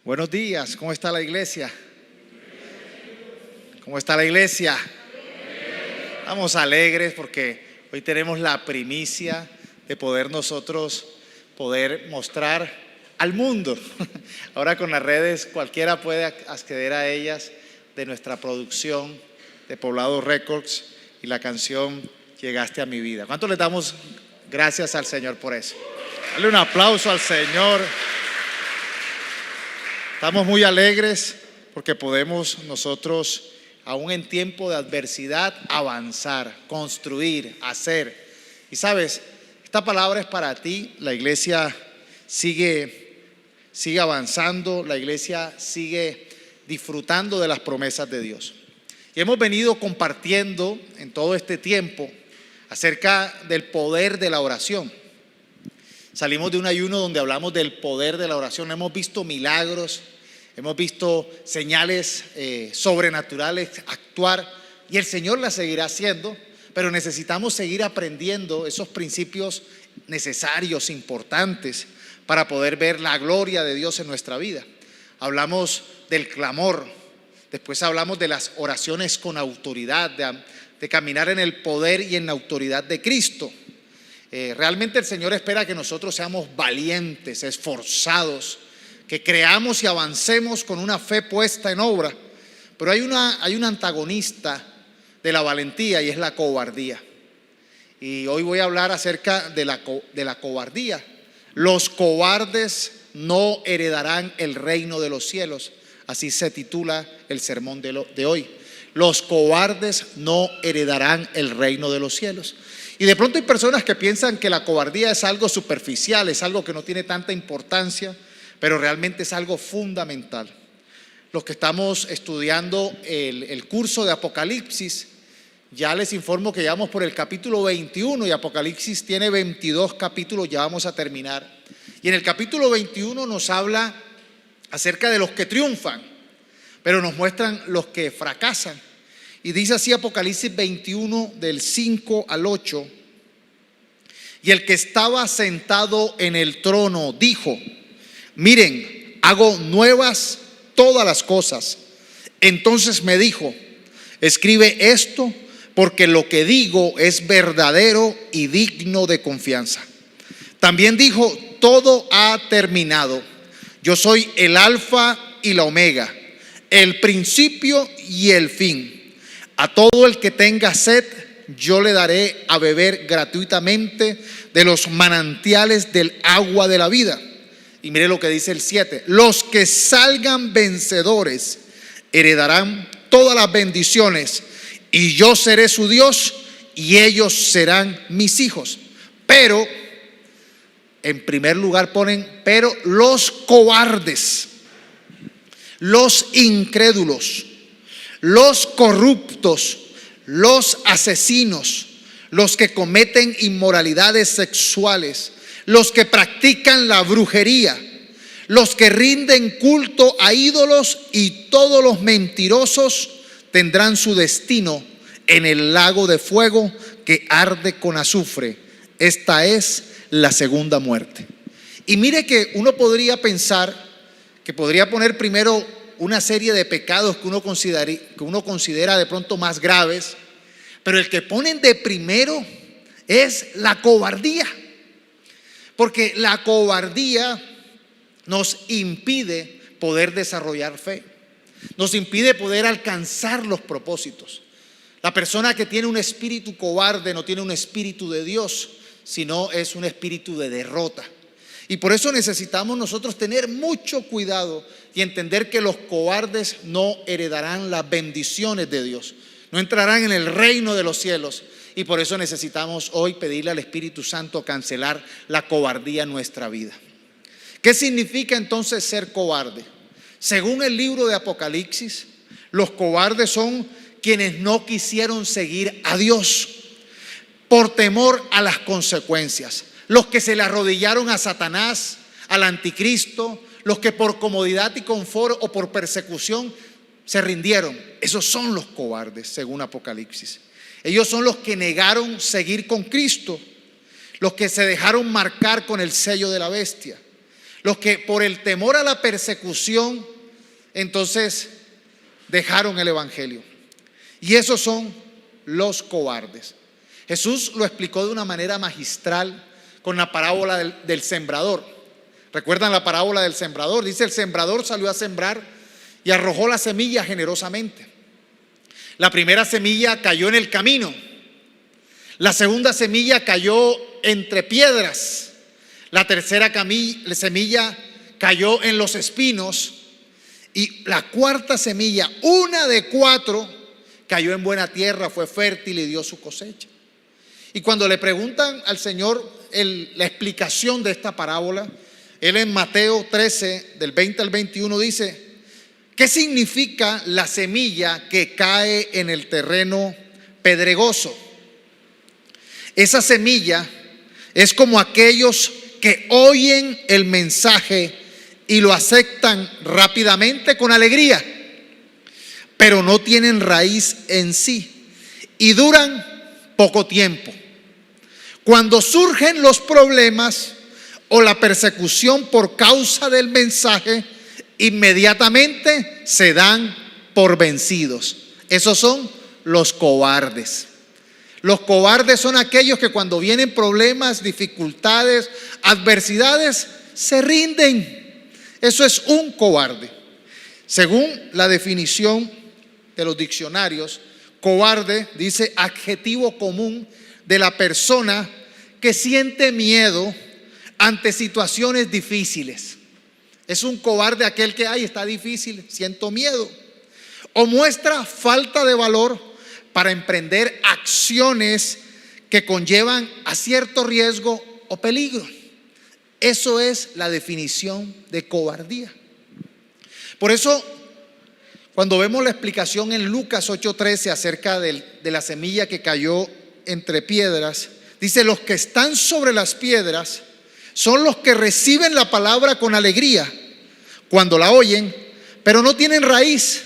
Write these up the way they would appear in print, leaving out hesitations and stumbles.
Buenos días, ¿cómo está la iglesia? ¿Cómo está la iglesia? Estamos alegres porque hoy tenemos la primicia de poder nosotros mostrar al mundo. Ahora con las redes cualquiera puede acceder a ellas, de nuestra producción de Poblado Records y la canción Llegaste a mi vida. ¿Cuánto le damos gracias al Señor por eso? Dale un aplauso al Señor. Estamos muy alegres porque podemos nosotros, aún en tiempo de adversidad, avanzar, construir, hacer. Y sabes, esta palabra es para ti. La iglesia sigue avanzando, la iglesia sigue disfrutando de las promesas de Dios. Y hemos venido compartiendo en todo este tiempo acerca del poder de la oración. Salimos de un ayuno donde hablamos del poder de la oración. Hemos visto milagros, hemos visto señales sobrenaturales actuar, y el Señor las seguirá haciendo, pero necesitamos seguir aprendiendo esos principios necesarios, importantes, para poder ver la gloria de Dios en nuestra vida. Hablamos del clamor, después hablamos de las oraciones con autoridad, de caminar en el poder y en la autoridad de Cristo. Realmente el Señor espera que nosotros seamos valientes, esforzados, que creamos y avancemos con una fe puesta en obra. Pero hay un antagonista de la valentía, y es la cobardía. Y hoy voy a hablar acerca de la cobardía. Los cobardes no heredarán el reino de los cielos. Así se titula el sermón de hoy. Los cobardes no heredarán el reino de los cielos. Y de pronto hay personas que piensan que la cobardía es algo superficial, es algo que no tiene tanta importancia, pero realmente es algo fundamental. Los que estamos estudiando el curso de Apocalipsis, ya les informo que ya vamos por el capítulo 21 y Apocalipsis tiene 22 capítulos, ya vamos a terminar. Y en el capítulo 21 nos habla acerca de los que triunfan, pero nos muestran los que fracasan. Y dice así Apocalipsis 21 del 5 al 8: y el que estaba sentado en el trono dijo: miren, hago nuevas todas las cosas. Entonces me dijo: escribe esto, porque lo que digo es verdadero y digno de confianza. También dijo: todo ha terminado. Yo soy el alfa y la omega, el principio y el fin. A todo el que tenga sed, yo le daré a beber gratuitamente de los manantiales del agua de la vida. Y mire lo que dice el 7: los que salgan vencedores heredarán todas las bendiciones, y yo seré su Dios y ellos serán mis hijos. Pero, en primer lugar ponen, pero los cobardes, los incrédulos, los corruptos, los asesinos, los que cometen inmoralidades sexuales, los que practican la brujería, los que rinden culto a ídolos, y todos los mentirosos tendrán su destino en el lago de fuego que arde con azufre. Esta es la segunda muerte. Y mire que uno podría pensar que podría poner primero una serie de pecados que uno considera de pronto más graves, pero el que ponen de primero es la cobardía. Porque la cobardía nos impide poder desarrollar fe, nos impide poder alcanzar los propósitos. La persona que tiene un espíritu cobarde no tiene un espíritu de Dios, sino es un espíritu de derrota. Y por eso necesitamos nosotros tener mucho cuidado y entender que los cobardes no heredarán las bendiciones de Dios, no entrarán en el reino de los cielos. Y por eso necesitamos hoy pedirle al Espíritu Santo cancelar la cobardía en nuestra vida. ¿Qué significa entonces ser cobarde? Según el libro de Apocalipsis, los cobardes son quienes no quisieron seguir a Dios por temor a las consecuencias. Los que se le arrodillaron a Satanás, al anticristo, los que por comodidad y confort o por persecución se rindieron. Esos son los cobardes, según Apocalipsis. Ellos son los que negaron seguir con Cristo, los que se dejaron marcar con el sello de la bestia, los que por el temor a la persecución, entonces dejaron el evangelio. Y esos son los cobardes. Jesús lo explicó de una manera magistral con la parábola del sembrador. ¿Recuerdan la parábola del sembrador? Dice: el sembrador salió a sembrar y arrojó la semilla generosamente. La primera semilla cayó en el camino. La segunda semilla cayó entre piedras. La tercera semilla cayó en los espinos. Y la cuarta semilla, una de 4, cayó en buena tierra, fue fértil y dio su cosecha. Y cuando le preguntan al Señor la explicación de esta parábola, Él en Mateo 13, del 20 al 21, dice: ¿qué significa la semilla que cae en el terreno pedregoso? Esa semilla es como aquellos que oyen el mensaje y lo aceptan rápidamente con alegría, pero no tienen raíz en sí y duran poco tiempo. Cuando surgen los problemas o la persecución por causa del mensaje, inmediatamente se dan por vencidos. Esos son los cobardes. Los cobardes son aquellos que cuando vienen problemas, dificultades, adversidades, se rinden. Eso es un cobarde. Según la definición de los diccionarios, cobarde dice adjetivo común de la persona que siente miedo ante situaciones difíciles. Es un cobarde aquel que está difícil, siento miedo. O muestra falta de valor para emprender acciones que conllevan a cierto riesgo o peligro. Eso es la definición de cobardía. Por eso, cuando vemos la explicación en Lucas 8:13 acerca de la semilla que cayó entre piedras, dice: los que están sobre las piedras son los que reciben la palabra con alegría cuando la oyen, pero no tienen raíz.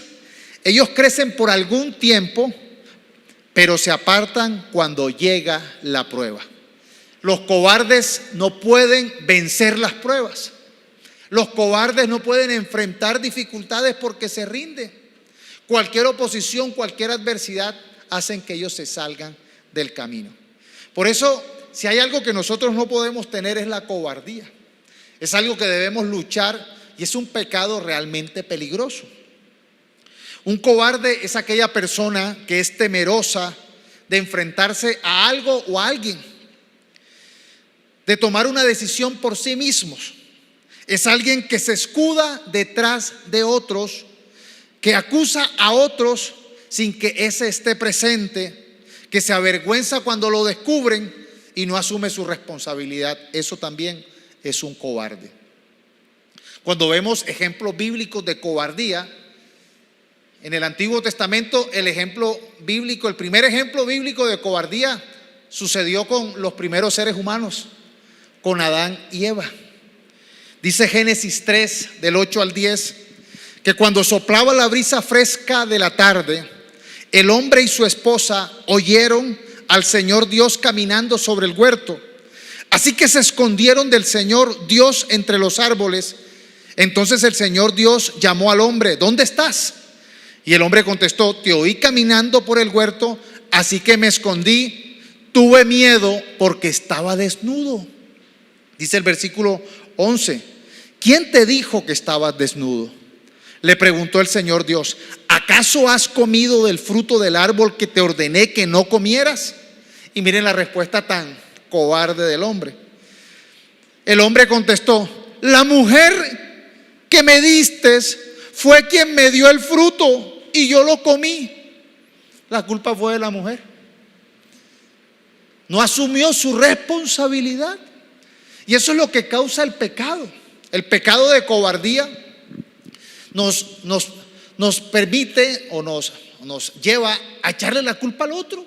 Ellos crecen por algún tiempo, pero se apartan cuando llega la prueba. Los cobardes no pueden vencer las pruebas. Los cobardes no pueden enfrentar dificultades porque se rinden. Cualquier oposición, cualquier adversidad hacen que ellos se salgan del camino. Por eso, si hay algo que nosotros no podemos tener, es la cobardía. Es algo que debemos luchar y es un pecado realmente peligroso. Un cobarde es aquella persona que es temerosa de enfrentarse a algo o a alguien, de tomar una decisión por sí mismos. Es alguien que se escuda detrás de otros, que acusa a otros sin que ese esté presente, que se avergüenza cuando lo descubren y no asume su responsabilidad. Eso también es un cobarde. Cuando vemos ejemplos bíblicos de cobardía en el Antiguo Testamento, el primer ejemplo bíblico de cobardía sucedió con los primeros seres humanos, con Adán y Eva. Dice Génesis 3, del 8 al 10, que cuando soplaba la brisa fresca de la tarde, el hombre y su esposa oyeron al Señor Dios caminando sobre el huerto. Así que se escondieron del Señor Dios entre los árboles. Entonces el Señor Dios llamó al hombre: ¿dónde estás? Y el hombre contestó: te oí caminando por el huerto, así que me escondí. Tuve miedo porque estaba desnudo. Dice el versículo 11: ¿quién te dijo que estabas desnudo? Le preguntó el Señor Dios: ¿acaso has comido del fruto del árbol que te ordené que no comieras? Y miren la respuesta tan cobarde del hombre. El hombre contestó: la mujer que me diste fue quien me dio el fruto y yo lo comí. La culpa fue de la mujer. No asumió su responsabilidad. Y eso es lo que causa el pecado. El pecado de cobardía nos permite o nos lleva a echarle la culpa al otro.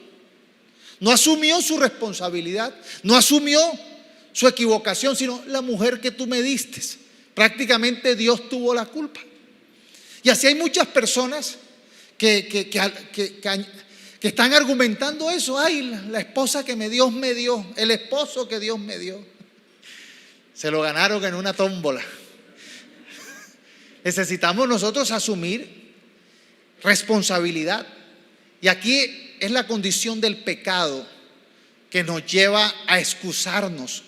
No asumió su responsabilidad, no asumió su equivocación, sino la mujer que tú me diste. Prácticamente Dios tuvo la culpa. Y así hay muchas personas que están argumentando eso. Ay, la esposa que Dios me dio, el esposo que Dios me dio. Se lo ganaron en una tómbola. Necesitamos nosotros asumir responsabilidad. Y aquí es la condición del pecado que nos lleva a excusarnos.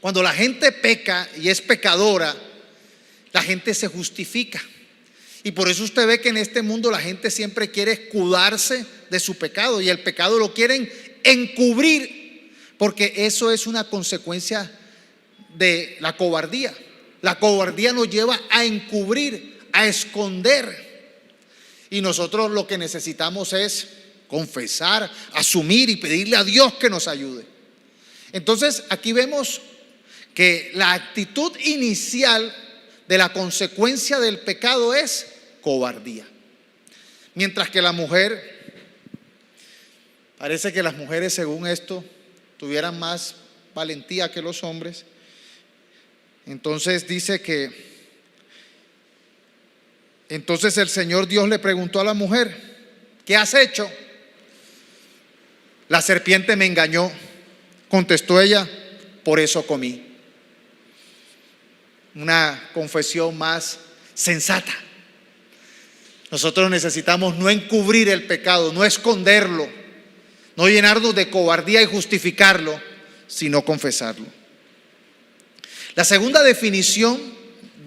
Cuando la gente peca y es pecadora, la gente se justifica. Y por eso usted ve que en este mundo la gente siempre quiere escudarse de su pecado, y el pecado lo quieren encubrir, porque eso es una consecuencia de la cobardía. La cobardía nos lleva a encubrir, a esconder. Y nosotros lo que necesitamos es confesar, asumir y pedirle a Dios que nos ayude. Entonces aquí vemos que la actitud inicial de la consecuencia del pecado es cobardía. Mientras que la mujer, parece que las mujeres, según esto, tuvieran más valentía que los hombres. Entonces dice que entonces el Señor Dios le preguntó a la mujer: ¿qué has hecho? La serpiente me engañó, contestó ella, por eso comí. Una confesión más sensata. Nosotros necesitamos no encubrir el pecado, no esconderlo, no llenarnos de cobardía y justificarlo, sino confesarlo. La segunda definición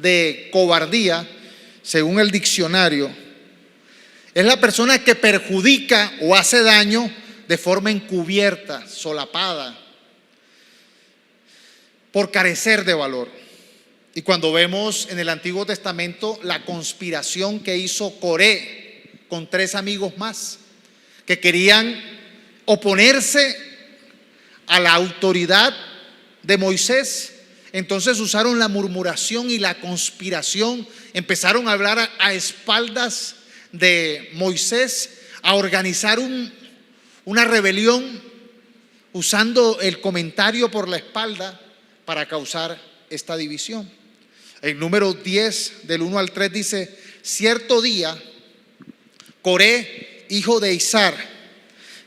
de cobardía, según el diccionario, es la persona que perjudica o hace daño de forma encubierta, solapada, por carecer de valor. Y cuando vemos en el Antiguo Testamento la conspiración que hizo Coré con 3 amigos más, que querían oponerse a la autoridad de Moisés, entonces usaron la murmuración y la conspiración, empezaron a hablar a espaldas de Moisés, a organizar una rebelión usando el comentario por la espalda para causar esta división. El número 10 del 1 al 3 dice: cierto día Coré, hijo de Izar,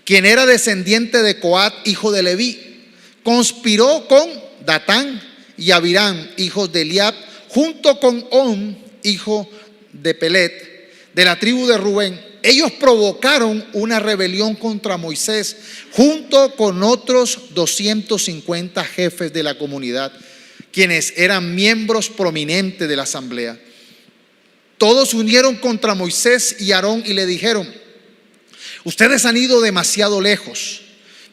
quien era descendiente de Coat, hijo de Leví, conspiró con Datán y Abiram, hijos de Eliab, junto con On, hijo de Pelet, de la tribu de Rubén. Ellos provocaron una rebelión contra Moisés junto con otros 250 jefes de la comunidad, quienes eran miembros prominentes de la asamblea. Todos se unieron contra Moisés y Aarón y le dijeron: ustedes han ido demasiado lejos.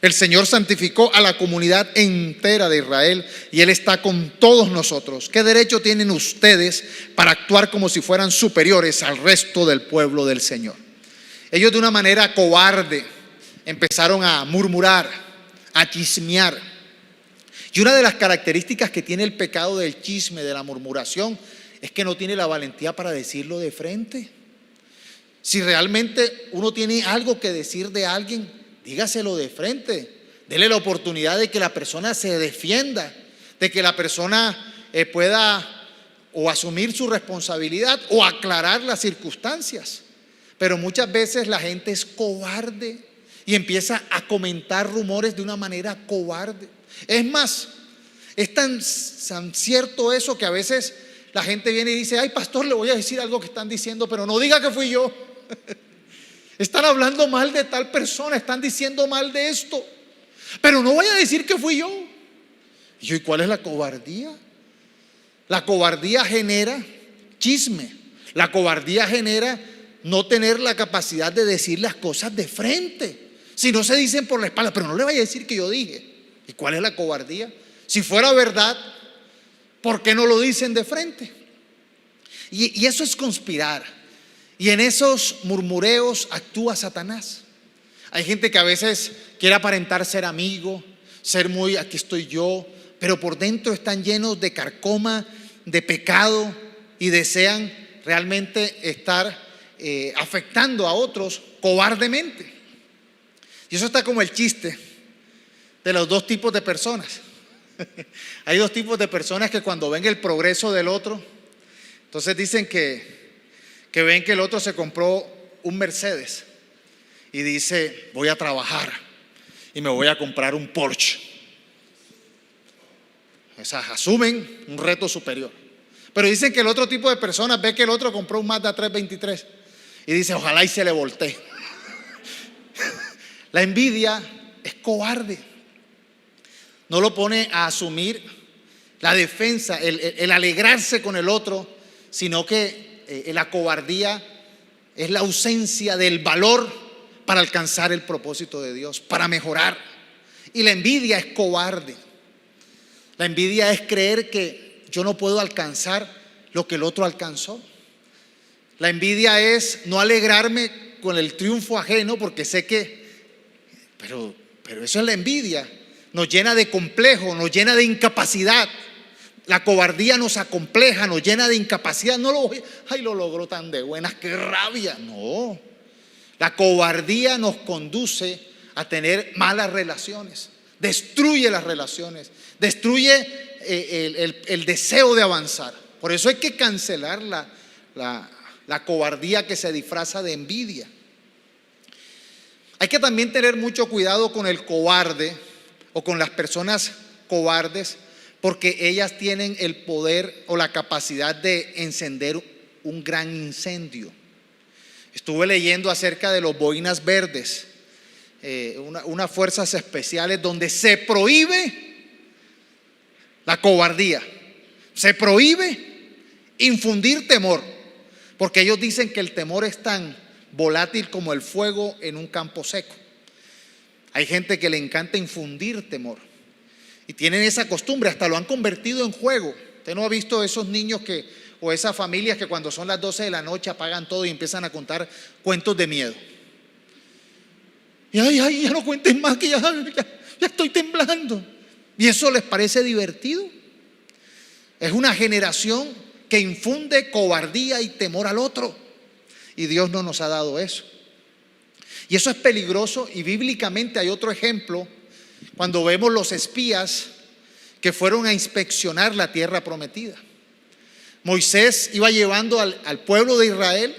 El Señor santificó a la comunidad entera de Israel y Él está con todos nosotros. ¿Qué derecho tienen ustedes para actuar como si fueran superiores al resto del pueblo del Señor? Ellos, de una manera cobarde, empezaron a murmurar, a chismear. Y una de las características que tiene el pecado del chisme, de la murmuración, es que no tiene la valentía para decirlo de frente. Si realmente uno tiene algo que decir de alguien, dígaselo de frente. Dele la oportunidad de que la persona se defienda, de que la persona pueda o asumir su responsabilidad o aclarar las circunstancias. Pero muchas veces la gente es cobarde y empieza a comentar rumores de una manera cobarde. Es más, es tan cierto eso que a veces la gente viene y dice: ay, pastor, le voy a decir algo que están diciendo, pero no diga que fui yo. Están hablando mal de tal persona, están diciendo mal de esto, pero no voy a decir que fui yo. ¿Y cuál es la cobardía? La cobardía genera chisme. La cobardía genera no tener la capacidad de decir las cosas de frente. Si no, se dicen por la espalda, pero no le vaya a decir que yo dije. ¿Y cuál es la cobardía? Si fuera verdad, ¿por qué no lo dicen de frente? Y eso es conspirar. Y en esos murmureos actúa Satanás. Hay gente que a veces quiere aparentar ser amigo, ser muy aquí estoy yo, pero por dentro están llenos de carcoma, de pecado, y desean realmente estar afectando a otros cobardemente. Y eso está como el chiste de los 2 tipos de personas. Hay 2 tipos de personas que cuando ven el progreso del otro, entonces dicen que ven que el otro se compró un Mercedes y dice: voy a trabajar y me voy a comprar un Porsche. O sea, asumen un reto superior. Pero dicen que el otro tipo de personas ve que el otro compró un Mazda 323 y dice, ojalá y se le voltee. La envidia es cobarde. No lo pone a asumir la defensa, el alegrarse con el otro, sino que la cobardía es la ausencia del valor para alcanzar el propósito de Dios, para mejorar. Y la envidia es cobarde. La envidia es creer que yo no puedo alcanzar lo que el otro alcanzó. La envidia es no alegrarme con el triunfo ajeno porque sé que, pero eso es la envidia. Nos llena de complejo, nos llena de incapacidad. La cobardía nos acompleja, nos llena de incapacidad. No lo voy, ay, lo logró tan de buenas, qué rabia. No. La cobardía nos conduce a tener malas relaciones, destruye las relaciones, destruye el deseo de avanzar. Por eso hay que cancelar la cobardía que se disfraza de envidia. Hay que también tener mucho cuidado con el cobarde o con las personas cobardes, porque ellas tienen el poder o la capacidad de encender un gran incendio. Estuve leyendo acerca de los boinas verdes, unas fuerzas especiales donde se prohíbe la cobardía, se prohíbe infundir temor, porque ellos dicen que el temor es tan volátil como el fuego en un campo seco. Hay gente que le encanta infundir temor y tienen esa costumbre, hasta lo han convertido en juego. Usted no ha visto esos niños o esas familias que cuando son las 12 de la noche apagan todo y empiezan a contar cuentos de miedo. Y ay, ya no cuenten más, que ya estoy temblando. Y eso les parece divertido. Es una generación que infunde cobardía y temor al otro. Y Dios no nos ha dado eso. Y eso es peligroso. Y bíblicamente hay otro ejemplo cuando vemos los espías que fueron a inspeccionar la tierra prometida. Moisés iba llevando al pueblo de Israel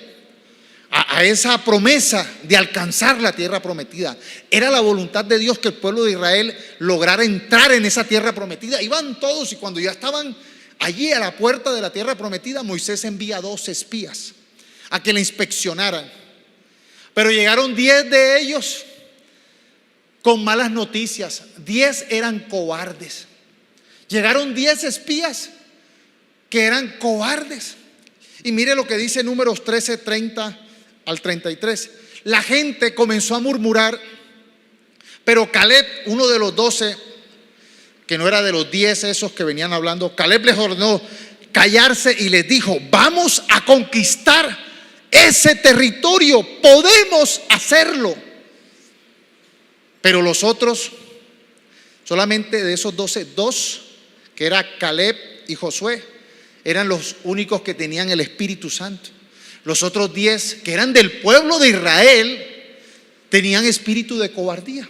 a esa promesa de alcanzar la tierra prometida. Era la voluntad de Dios que el pueblo de Israel lograra entrar en esa tierra prometida. Iban todos, y cuando ya estaban allí a la puerta de la tierra prometida, Moisés envía 2 espías a que la inspeccionaran. Pero llegaron 10 de ellos con malas noticias. 10 eran cobardes. Llegaron 10 espías que eran cobardes. Y mire lo que dice Números 13, 30 al 33. La gente comenzó a murmurar, pero Caleb, uno de los 12, que no era de los 10 esos que venían hablando, Caleb les ordenó callarse y les dijo: vamos a conquistar ese territorio, podemos hacerlo. Pero los otros, solamente de esos 12, 2, que era Caleb y Josué, eran los únicos que tenían el Espíritu Santo. Los otros 10, que eran del pueblo de Israel, tenían espíritu de cobardía.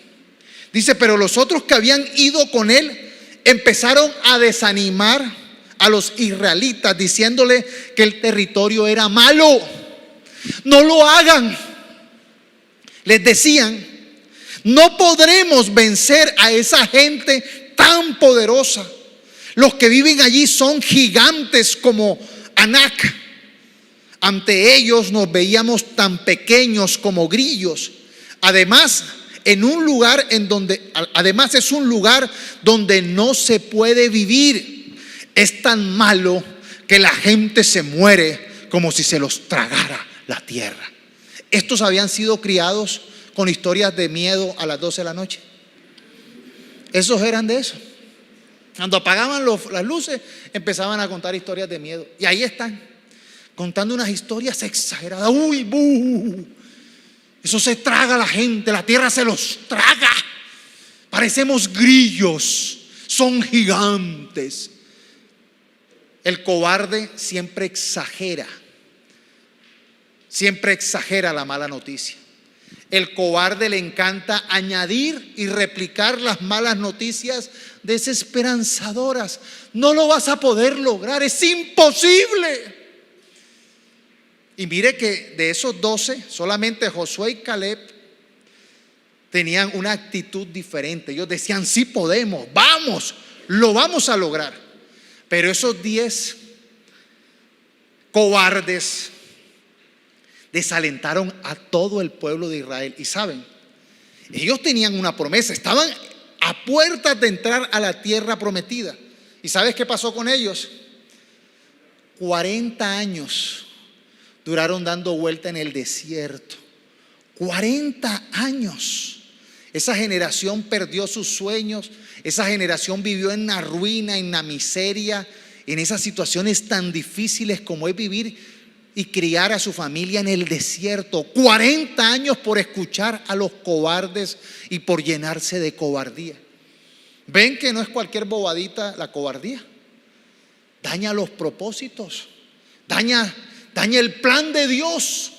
Dice, pero los otros que habían ido con él empezaron a desanimar a los israelitas, diciéndole que el territorio era malo. No lo hagan. Les decían: no podremos vencer a esa gente tan poderosa. Los que viven allí son gigantes como Anac. Ante ellos nos veíamos tan pequeños como grillos. Además es un lugar donde no se puede vivir. Es tan malo que la gente se muere como si se los tragara la tierra. Estos habían sido criados con historias de miedo a las 12 de la noche. Esos eran de eso. Cuando apagaban las luces, empezaban a contar historias de miedo. Y ahí están, contando unas historias exageradas. Uy, buh, eso se traga a la gente, la tierra se los traga. Parecemos grillos, son gigantes. El cobarde siempre exagera la mala noticia. El cobarde le encanta añadir y replicar las malas noticias desesperanzadoras. No lo vas a poder lograr, es imposible. Y mire que de esos 12, solamente Josué y Caleb tenían una actitud diferente. Ellos decían: sí podemos, vamos, lo vamos a lograr. Pero esos 10 cobardes, desalentaron a todo el pueblo de Israel. Y saben, ellos tenían una promesa, estaban a puertas de entrar a la tierra prometida. ¿Y sabes qué pasó con ellos? 40 años duraron dando vuelta en el desierto. 40 años. Esa generación perdió sus sueños. Esa generación vivió en la ruina, en la miseria, en esas situaciones tan difíciles como es vivir y criar a su familia en el desierto. 40 años por escuchar a los cobardes y por llenarse de cobardía. ¿Ven que no es cualquier bobadita la cobardía? Daña los propósitos, daña el plan de Dios.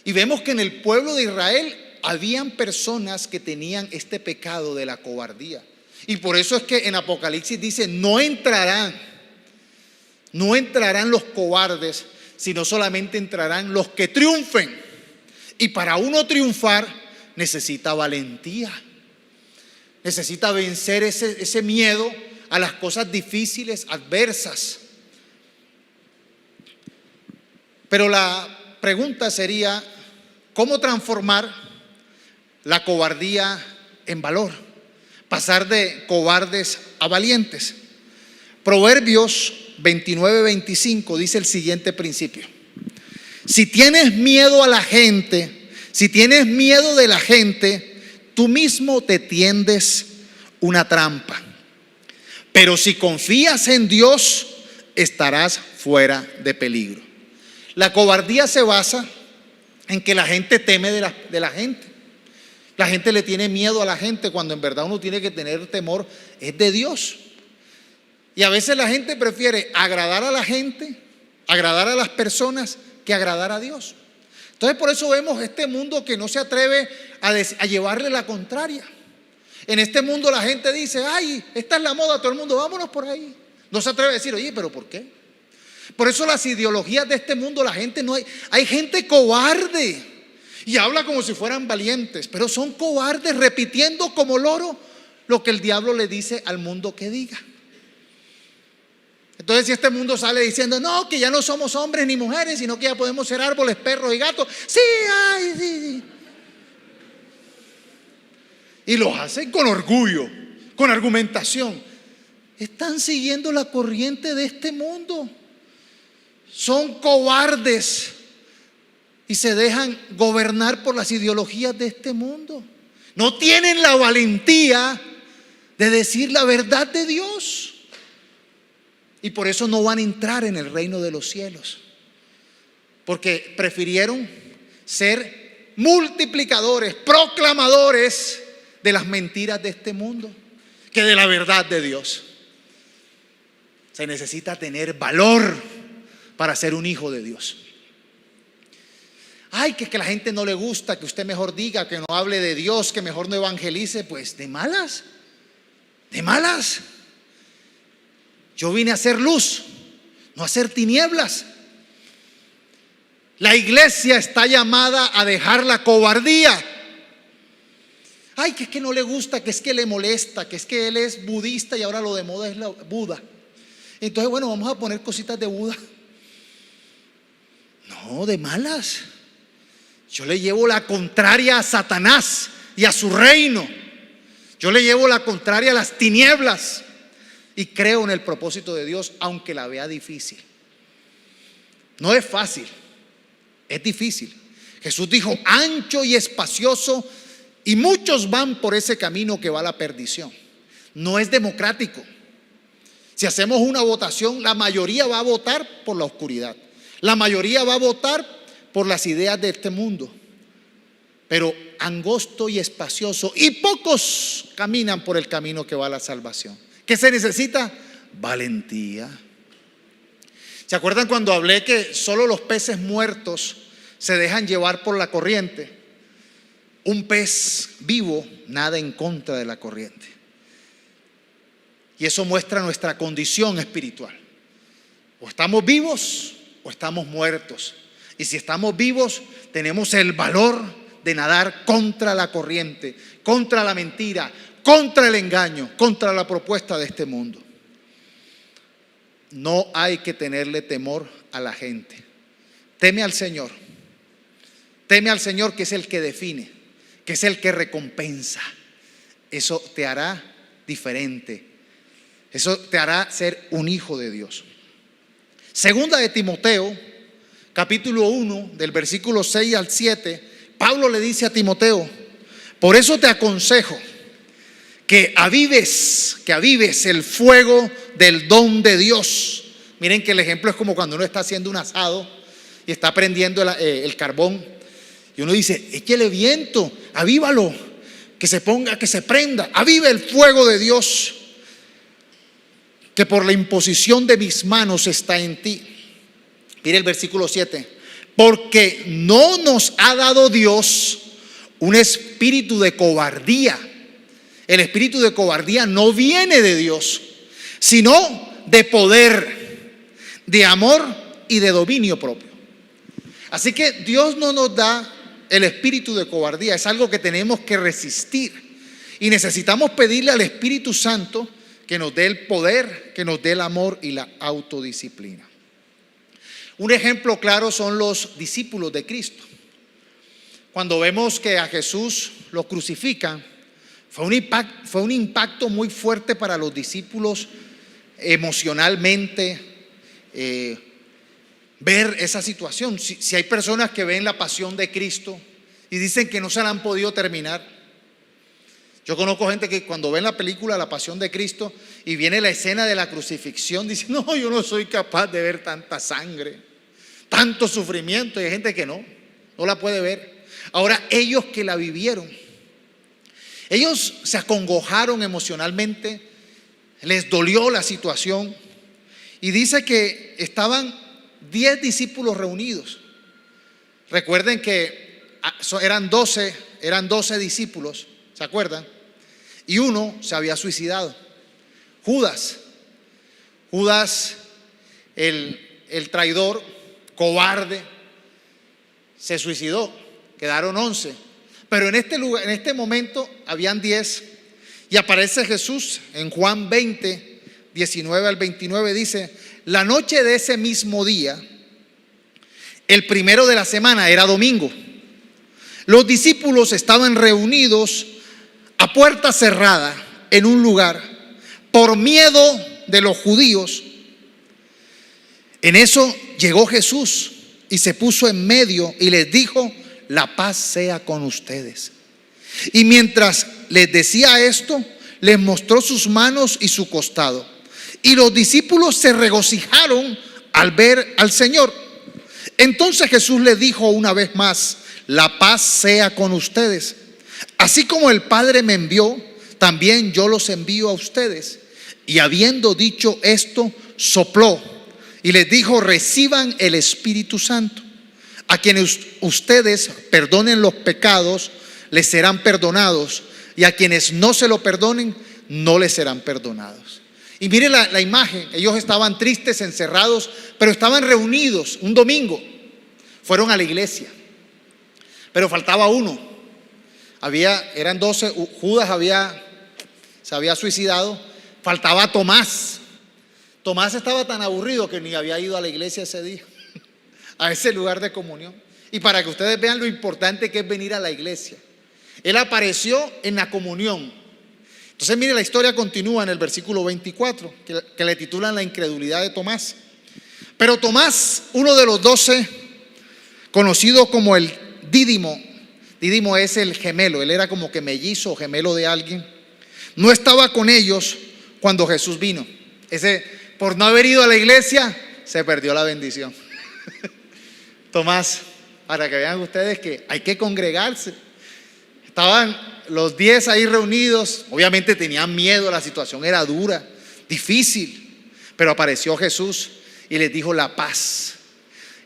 Y vemos que en el pueblo de Israel habían personas que tenían este pecado de la cobardía. Y por eso es que en Apocalipsis dice, no entrarán los cobardes, sino solamente entrarán los que triunfen. Y para uno triunfar necesita valentía, necesita vencer ese miedo a las cosas difíciles, adversas. Pero la pregunta sería, ¿cómo transformar la cobardía en valor? Pasar de cobardes a valientes. Proverbios 29:25 dice el siguiente principio: si tienes miedo a la gente, si tienes miedo de la gente, tú mismo te tiendes una trampa. Pero si confías en Dios, estarás fuera de peligro. La cobardía se basa en que la gente teme de la gente. La gente le tiene miedo a la gente cuando en verdad uno tiene que tener temor es de Dios. Y a veces la gente prefiere agradar a la gente, agradar a las personas, que agradar a Dios. Entonces por eso vemos este mundo que no se atreve a llevarle la contraria. En este mundo la gente dice, ay, esta es la moda, todo el mundo, vámonos por ahí. No se atreve a decir, oye, pero ¿por qué? Por eso las ideologías de este mundo, la gente no hay gente cobarde y habla como si fueran valientes, pero son cobardes repitiendo como loro lo que el diablo le dice al mundo que diga. Entonces si este mundo sale diciendo, no, que ya no somos hombres ni mujeres, sino que ya podemos ser árboles, perros y gatos, sí, ay, sí. Y lo hacen con orgullo, con argumentación. Están siguiendo la corriente de este mundo. Son cobardes y se dejan gobernar por las ideologías de este mundo. No tienen la valentía de decir la verdad de Dios. Y por eso no van a entrar en el reino de los cielos. Porque prefirieron ser multiplicadores, proclamadores de las mentiras de este mundo que de la verdad de Dios. Se necesita tener valor para ser un hijo de Dios. Ay, que la gente no le gusta, que usted mejor diga, que no hable de Dios, que mejor no evangelice. Pues de malas, de malas. Yo vine a hacer luz, no a hacer tinieblas. La iglesia está llamada a dejar la cobardía. Ay, que es que no le gusta, que es que le molesta, que es que él es budista y ahora lo de moda es la Buda. Entonces, bueno, vamos a poner cositas de Buda. No, de malas. Yo le llevo la contraria a Satanás y a su reino. Yo le llevo la contraria a las tinieblas y creo en el propósito de Dios, aunque la vea difícil. No es fácil, es difícil. Jesús dijo, ancho y espacioso, y muchos van por ese camino que va a la perdición. No es democrático. Si hacemos una votación, la mayoría va a votar por la oscuridad. La mayoría va a votar por las ideas de este mundo. Pero angosto y espacioso, y pocos caminan por el camino que va a la salvación. ¿Qué se necesita? Valentía. ¿Se acuerdan cuando hablé que solo los peces muertos se dejan llevar por la corriente? Un pez vivo nada en contra de la corriente. Y eso muestra nuestra condición espiritual. O estamos vivos o estamos muertos. Y si estamos vivos, tenemos el valor de nadar contra la corriente, contra la mentira, contra el engaño, contra la propuesta de este mundo. no hay que tenerle temor a la gente. Teme al Señor. Teme al Señor, que es el que define, que es el que recompensa. Eso te hará diferente. Eso te hará ser un hijo de Dios. Segunda de Timoteo, capítulo 1, del versículo 6 al 7, Pablo le dice a Timoteo: por eso te aconsejo que avives el fuego del don de Dios. Miren que el ejemplo es como cuando uno está haciendo un asado y está prendiendo el carbón, y uno dice: échele viento, avívalo, que se ponga, que se prenda, avive el fuego de Dios, que por la imposición de mis manos está en ti. Mire el versículo 7: porque no nos ha dado Dios un espíritu de cobardía. El espíritu de cobardía no viene de Dios, sino de poder, de amor y de dominio propio. Así que Dios no nos da el espíritu de cobardía, es algo que tenemos que resistir. Y necesitamos pedirle al Espíritu Santo que nos dé el poder, que nos dé el amor y la autodisciplina. Un ejemplo claro son los discípulos de Cristo. Cuando vemos que a Jesús lo crucifican, fue un impacto muy fuerte para los discípulos emocionalmente, ver esa situación. Si hay personas que ven la pasión de Cristo y dicen que no se la han podido terminar. Yo conozco gente que cuando ven la película La Pasión de Cristo y viene la escena de la crucifixión, dice: no, yo no soy capaz de ver tanta sangre, tanto sufrimiento. Y hay gente que no la puede ver. Ahora, ellos que la vivieron, ellos se acongojaron emocionalmente, les dolió la situación, y dice que estaban 10 discípulos reunidos. Recuerden que eran 12 discípulos, ¿se acuerdan? Y uno se había suicidado. Judas, el traidor, cobarde, se suicidó. Quedaron 11. Pero en este momento habían 10. Y aparece Jesús en Juan 20, 19 al 29. Dice: la noche de ese mismo día, el primero de la semana, era domingo, los discípulos estaban reunidos a puerta cerrada en un lugar por miedo de los judíos. En eso llegó Jesús y se puso en medio y les dijo: la paz sea con ustedes. Y mientras les decía esto, les mostró sus manos y su costado. Y los discípulos se regocijaron al ver al Señor. Entonces Jesús les dijo una vez más: la paz sea con ustedes. Así como el Padre me envió, también yo los envío a ustedes. Y habiendo dicho esto, sopló y les dijo: reciban el Espíritu Santo. A quienes ustedes perdonen los pecados, les serán perdonados, y a quienes no se lo perdonen, no les serán perdonados. Y mire la imagen: ellos estaban tristes, encerrados, pero estaban reunidos un domingo. Fueron a la iglesia, pero faltaba uno. Eran 12, Judas se había suicidado, faltaba Tomás. Tomás estaba tan aburrido que ni había ido a la iglesia ese día, a ese lugar de comunión. Y para que ustedes vean lo importante que es venir a la iglesia, él apareció en la comunión. Entonces mire, la historia continúa en el versículo 24, que le titulan la incredulidad de Tomás. Pero Tomás, uno de los 12, conocido como el Dídimo es el gemelo, él era como que mellizo o gemelo de alguien, no estaba con ellos cuando Jesús vino. Por no haber ido a la iglesia, se perdió la bendición. Tomás, para que vean ustedes que hay que congregarse. Estaban los 10 ahí reunidos, obviamente tenían miedo, la situación era dura, difícil, pero apareció Jesús y les dijo: la paz.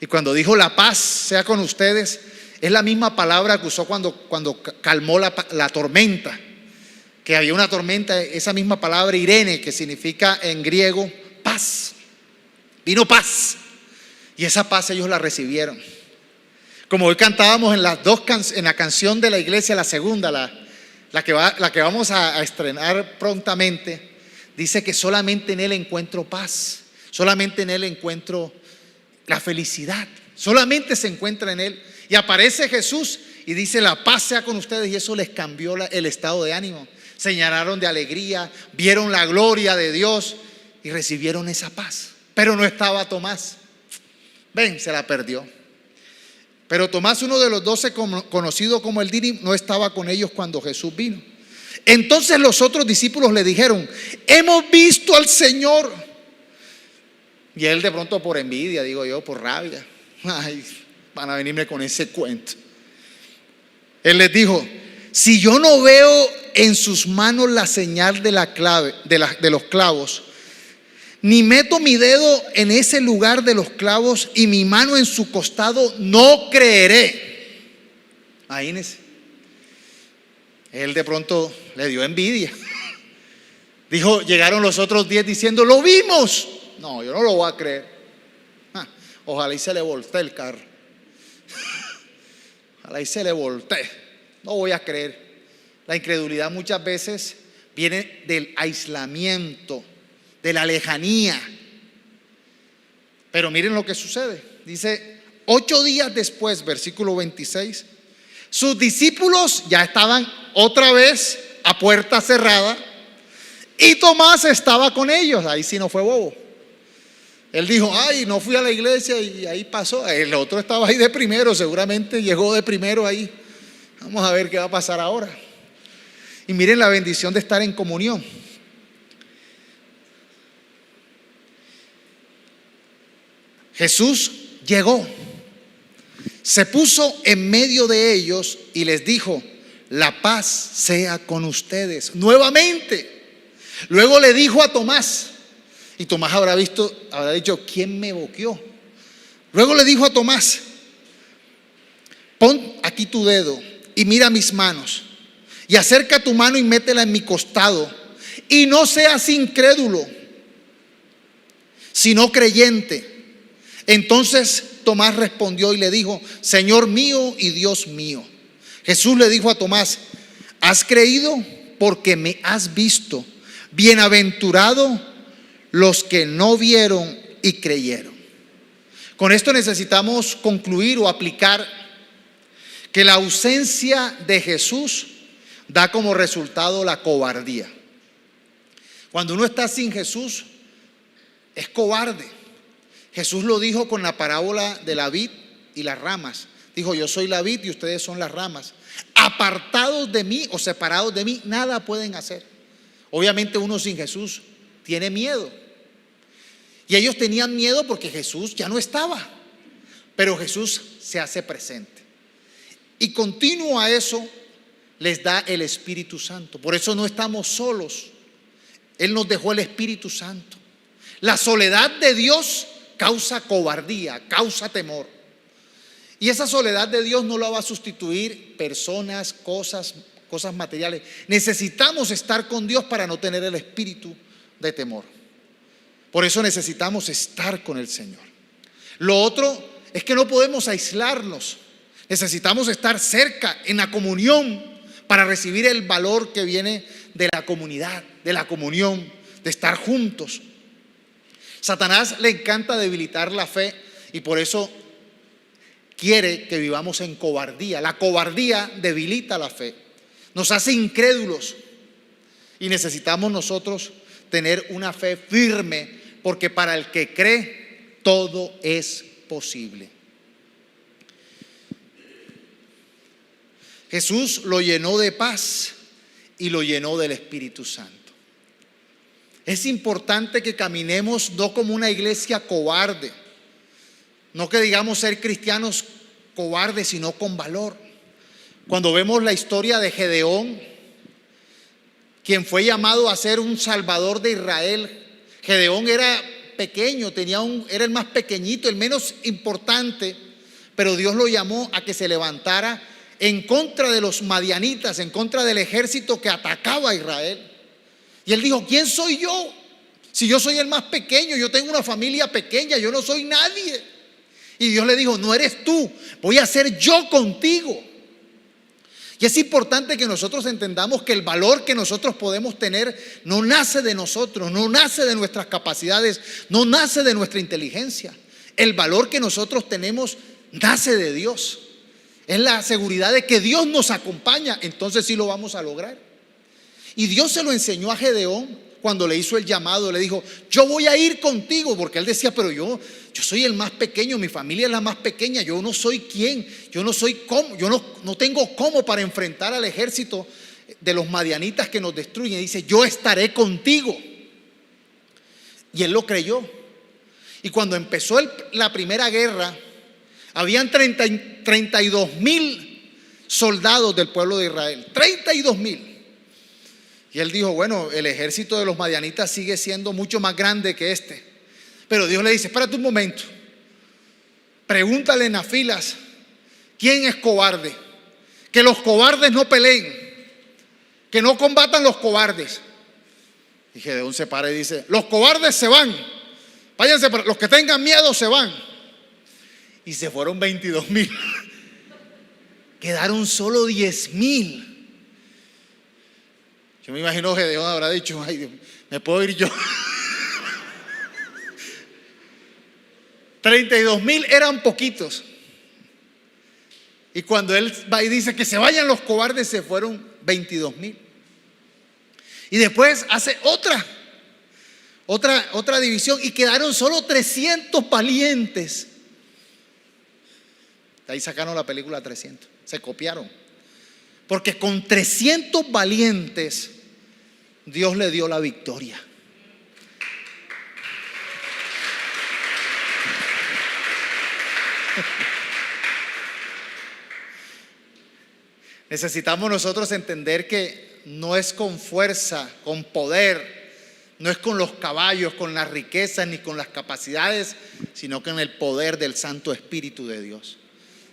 Y cuando dijo la paz sea con ustedes, es la misma palabra que usó cuando calmó la tormenta, que había una tormenta, esa misma palabra Irene, que significa en griego paz. Vino paz, y esa paz ellos la recibieron. Como hoy cantábamos en la canción de la iglesia, la segunda, la que vamos a estrenar prontamente, dice que solamente en Él encuentro paz. Solamente en Él encuentro la felicidad. Solamente se encuentra en Él. Y aparece Jesús y dice: la paz sea con ustedes. Y eso les cambió el estado de ánimo. Se llenaron de alegría, vieron la gloria de Dios y recibieron esa paz. Pero no estaba Tomás. Ven, se la perdió. Pero Tomás, uno de los 12 conocido como el Dídimo, no estaba con ellos cuando Jesús vino. Entonces los otros discípulos le dijeron: hemos visto al Señor. Y él de pronto, por envidia, digo yo, por rabia, ay, van a venirme con ese cuento. Él les dijo: si yo no veo en sus manos la señal de la clave, de los clavos, ni meto mi dedo en ese lugar de los clavos y mi mano en su costado, no creeré. Imagínense. Él de pronto le dio envidia. Dijo: llegaron los otros 10 diciendo: lo vimos. No, yo no lo voy a creer. Ojalá y se le voltee el carro. Ojalá y se le voltee. No voy a creer. La incredulidad muchas veces viene del aislamiento, de la lejanía. Pero miren lo que sucede. Dice: 8 días después, versículo 26, sus discípulos ya estaban otra vez a puerta cerrada y Tomás estaba con ellos. Ahí sí no fue bobo. Él dijo: ay, no fui a la iglesia y ahí pasó. El otro estaba ahí de primero, seguramente llegó de primero ahí. Vamos a ver qué va a pasar ahora. Y miren la bendición de estar en comunión. Jesús llegó, se puso en medio de ellos y les dijo: la paz sea con ustedes. Nuevamente. Luego le dijo a Tomás, y Tomás habrá dicho: ¿quién me boqueó? Luego le dijo a Tomás: pon aquí tu dedo y mira mis manos, y acerca tu mano y métela en mi costado, y no seas incrédulo, sino creyente. Entonces Tomás respondió y le dijo: Señor mío y Dios mío. Jesús le dijo a Tomás: ¿has creído porque me has visto? Bienaventurado los que no vieron y creyeron. Con esto necesitamos concluir o aplicar que la ausencia de Jesús da como resultado la cobardía. Cuando uno está sin Jesús, es cobarde. Jesús lo dijo con la parábola de la vid y las ramas. Dijo: yo soy la vid y ustedes son las ramas. Apartados de mí o separados de mí, nada pueden hacer. Obviamente uno sin Jesús tiene miedo. Y ellos tenían miedo porque Jesús ya no estaba. Pero Jesús se hace presente. Y continuo a eso les da el Espíritu Santo. Por eso no estamos solos. Él nos dejó el Espíritu Santo. La soledad de Dios causa cobardía, causa temor. Y esa soledad de Dios no la va a sustituir personas, cosas materiales. Necesitamos estar con Dios para no tener el espíritu de temor. Por eso necesitamos estar con el Señor. Lo otro es que no podemos aislarnos. Necesitamos estar cerca, en la comunión, para recibir el valor que viene de la comunidad, de la comunión, de estar juntos. Satanás le encanta debilitar la fe y por eso quiere que vivamos en cobardía. La cobardía debilita la fe, nos hace incrédulos y necesitamos nosotros tener una fe firme, porque para el que cree todo es posible. Jesús lo llenó de paz y lo llenó del Espíritu Santo. Es importante que caminemos no como una iglesia cobarde, no que digamos ser cristianos cobardes, sino con valor. Cuando vemos la historia de Gedeón, quien fue llamado a ser un salvador de Israel, Gedeón era pequeño, era el más pequeñito, el menos importante, pero Dios lo llamó a que se levantara en contra de los madianitas, en contra del ejército que atacaba a Israel. Y él dijo: ¿quién soy yo? Si yo soy el más pequeño, yo tengo una familia pequeña, yo no soy nadie. Y Dios le dijo: no eres tú, voy a ser yo contigo. Y es importante que nosotros entendamos que el valor que nosotros podemos tener no nace de nosotros, no nace de nuestras capacidades, no nace de nuestra inteligencia. El valor que nosotros tenemos nace de Dios. Es la seguridad de que Dios nos acompaña, entonces sí lo vamos a lograr. Y Dios se lo enseñó a Gedeón cuando le hizo el llamado. Le dijo: yo voy a ir contigo, porque él decía: pero yo soy el más pequeño, mi familia es la más pequeña, yo no soy quien, yo no soy cómo, yo no tengo cómo para enfrentar al ejército de los madianitas que nos destruyen. Y dice: yo estaré contigo. Y él lo creyó. Y cuando empezó la primera guerra, habían 32,000 soldados del pueblo de Israel, 32,000. Y él dijo: bueno, el ejército de los madianitas sigue siendo mucho más grande que este. Pero Dios le dice: espérate un momento, pregúntale en las filas quién es cobarde, que los cobardes no peleen, que no combatan los cobardes. Y Gedeón se para y dice: los cobardes se van, váyanse, los que tengan miedo se van. Y se fueron 22,000. Quedaron solo 10,000. Yo me imagino que Gedeón habrá dicho: ay Dios, me puedo ir yo. 32,000 eran poquitos. Y cuando él va y dice que se vayan los cobardes, se fueron 22,000. Y después hace otra división y quedaron solo 300 valientes. De ahí sacaron la película 300. Se copiaron. Porque con 300 valientes Dios le dio la victoria. Necesitamos nosotros entender que no es con fuerza, con poder, no es con los caballos, con las riquezas, ni con las capacidades, sino con el poder del Santo Espíritu de Dios.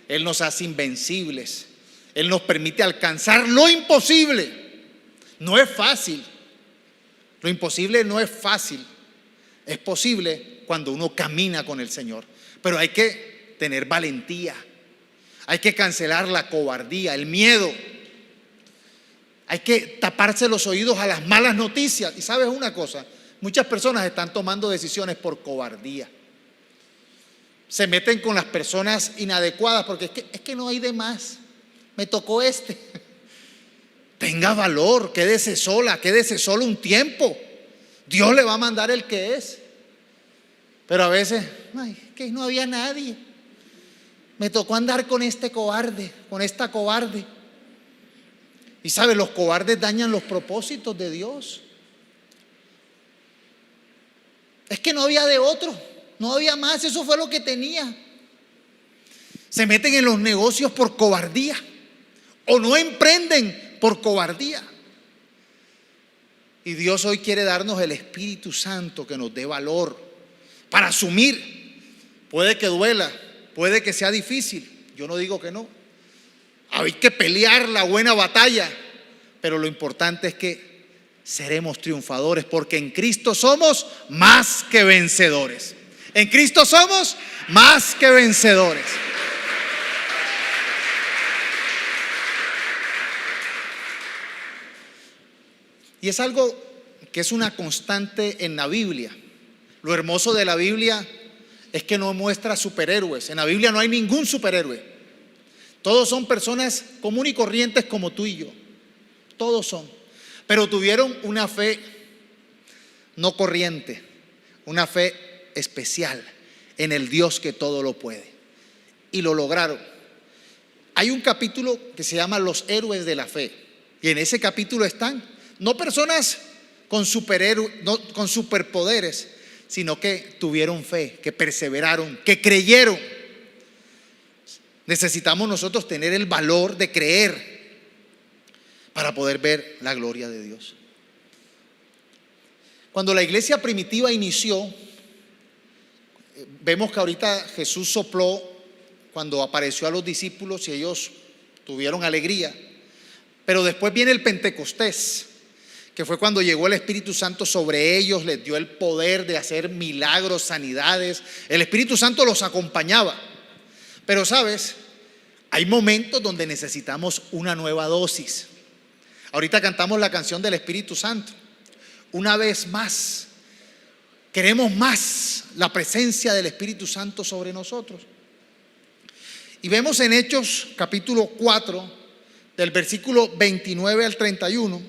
Él nos hace invencibles. Él nos permite alcanzar lo imposible. No es fácil. Lo imposible no es fácil. Es posible cuando uno camina con el Señor. Pero hay que tener valentía. Hay que cancelar la cobardía, el miedo. Hay que taparse los oídos a las malas noticias. Y sabes una cosa, muchas personas están tomando decisiones por cobardía. Se meten con las personas inadecuadas porque es que no hay de más. Me tocó este. Tenga valor, quédese sola, quédese solo un tiempo. Dios le va a mandar el que es. Pero a veces, ay, que no había nadie. Me tocó andar con este cobarde, con esta cobarde. Y sabes, los cobardes dañan los propósitos de Dios. Es que no había de otro, no había más, eso fue lo que tenía. Se meten en los negocios por cobardía o no emprenden por cobardía. Y Dios hoy quiere darnos el Espíritu Santo que nos dé valor para asumir. Puede que duela, puede que sea difícil, yo no digo que no. Hay que pelear la buena batalla, pero lo importante es que seremos triunfadores porque en Cristo somos más que vencedores. En Cristo somos más que vencedores. Y es algo que es una constante en la Biblia. Lo hermoso de la Biblia es que no muestra superhéroes. En la Biblia no hay ningún superhéroe. Todos son personas comunes y corrientes como tú y yo. Todos son. Pero tuvieron una fe no corriente, una fe especial en el Dios que todo lo puede. Y lo lograron. Hay un capítulo que se llama Los héroes de la fe. Y en ese capítulo están no personas con superpoderes, sino que tuvieron fe, que perseveraron, que creyeron. Necesitamos nosotros tener el valor de creer para poder ver la gloria de Dios. Cuando la iglesia primitiva inició, vemos que ahorita Jesús sopló cuando apareció a los discípulos y ellos tuvieron alegría. Pero después viene el Pentecostés, que fue cuando llegó el Espíritu Santo sobre ellos, les dio el poder de hacer milagros, sanidades. El Espíritu Santo los acompañaba. Pero sabes, hay momentos donde necesitamos una nueva dosis. Ahorita cantamos la canción del Espíritu Santo. Una vez más, queremos más la presencia del Espíritu Santo sobre nosotros. Y vemos en Hechos capítulo 4, del versículo 29 al 31,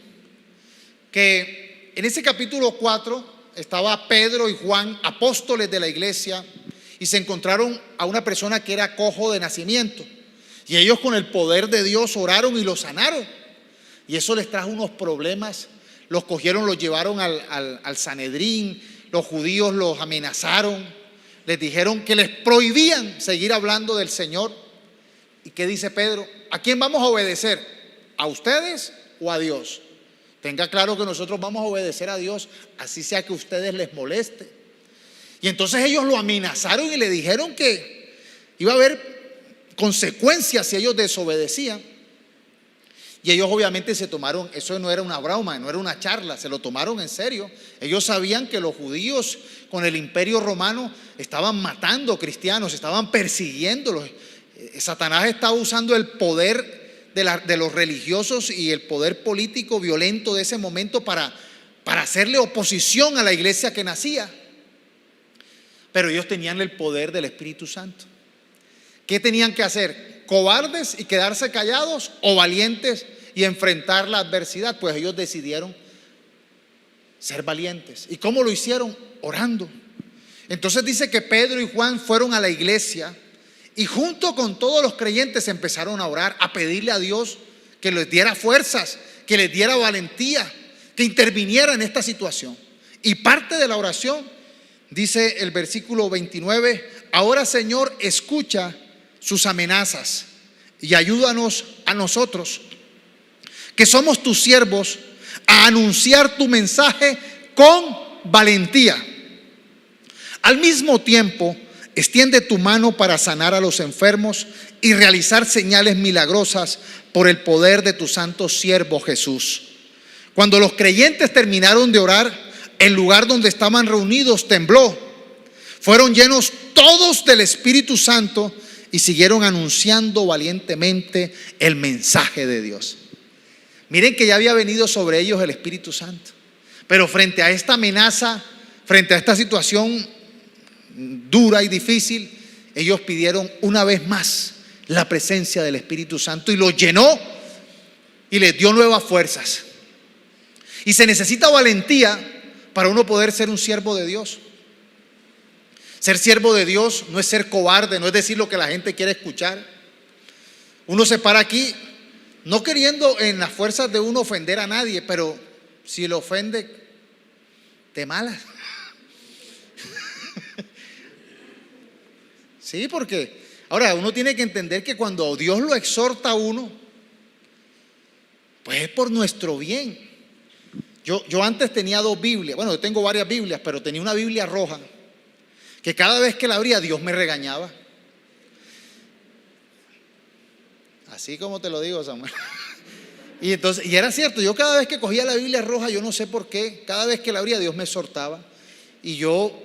que en ese capítulo 4 estaba Pedro y Juan, apóstoles de la iglesia, y se encontraron a una persona que era cojo de nacimiento. Y ellos, con el poder de Dios, oraron y lo sanaron. Y eso les trajo unos problemas. Los cogieron, los llevaron al Sanedrín. Los judíos los amenazaron. Les dijeron que les prohibían seguir hablando del Señor. ¿Y qué dice Pedro? ¿A quién vamos a obedecer? ¿A ustedes o a Dios? Tenga claro que nosotros vamos a obedecer a Dios, así sea que a ustedes les moleste. Y entonces ellos lo amenazaron y le dijeron que iba a haber consecuencias si ellos desobedecían. Y ellos obviamente se tomaron, eso no era una broma, no era una charla, se lo tomaron en serio. Ellos sabían que los judíos con el imperio romano estaban matando cristianos, estaban persiguiéndolos. Satanás estaba usando el poder de los religiosos y el poder político violento de ese momento para hacerle oposición a la iglesia que nacía. Pero ellos tenían el poder del Espíritu Santo. ¿Qué tenían que hacer? ¿Cobardes y quedarse callados o valientes y enfrentar la adversidad? Pues ellos decidieron ser valientes. ¿Y cómo lo hicieron? Orando. Entonces dice que Pedro y Juan fueron a la iglesia y junto con todos los creyentes empezaron a orar, a pedirle a Dios que les diera fuerzas, que les diera valentía, que interviniera en esta situación. Y parte de la oración, dice el versículo 29, ahora Señor, escucha sus amenazas y ayúdanos a nosotros, que somos tus siervos, a anunciar tu mensaje con valentía. Al mismo tiempo, extiende tu mano para sanar a los enfermos y realizar señales milagrosas por el poder de tu santo siervo Jesús. Cuando los creyentes terminaron de orar, el lugar donde estaban reunidos tembló. Fueron llenos todos del Espíritu Santo y siguieron anunciando valientemente el mensaje de Dios. Miren que ya había venido sobre ellos el Espíritu Santo, pero frente a esta amenaza, frente a esta situación dura y difícil, ellos pidieron una vez más la presencia del Espíritu Santo y los llenó y les dio nuevas fuerzas. Y se necesita valentía para uno poder ser un siervo de Dios. Ser siervo de Dios no es ser cobarde, no es decir lo que la gente quiere escuchar. Uno se para aquí no queriendo en las fuerzas de uno ofender a nadie, pero si lo ofende, te malas. Sí, porque ahora uno tiene que entender que cuando Dios lo exhorta a uno, pues es por nuestro bien. Yo antes tenía 2 Biblias, bueno, yo tengo varias Biblias, pero tenía una Biblia roja, que cada vez que la abría Dios me regañaba. Así como te lo digo, Samuel. Y entonces, y era cierto, yo cada vez que cogía la Biblia roja, yo no sé por qué, cada vez que la abría Dios me exhortaba. Y yo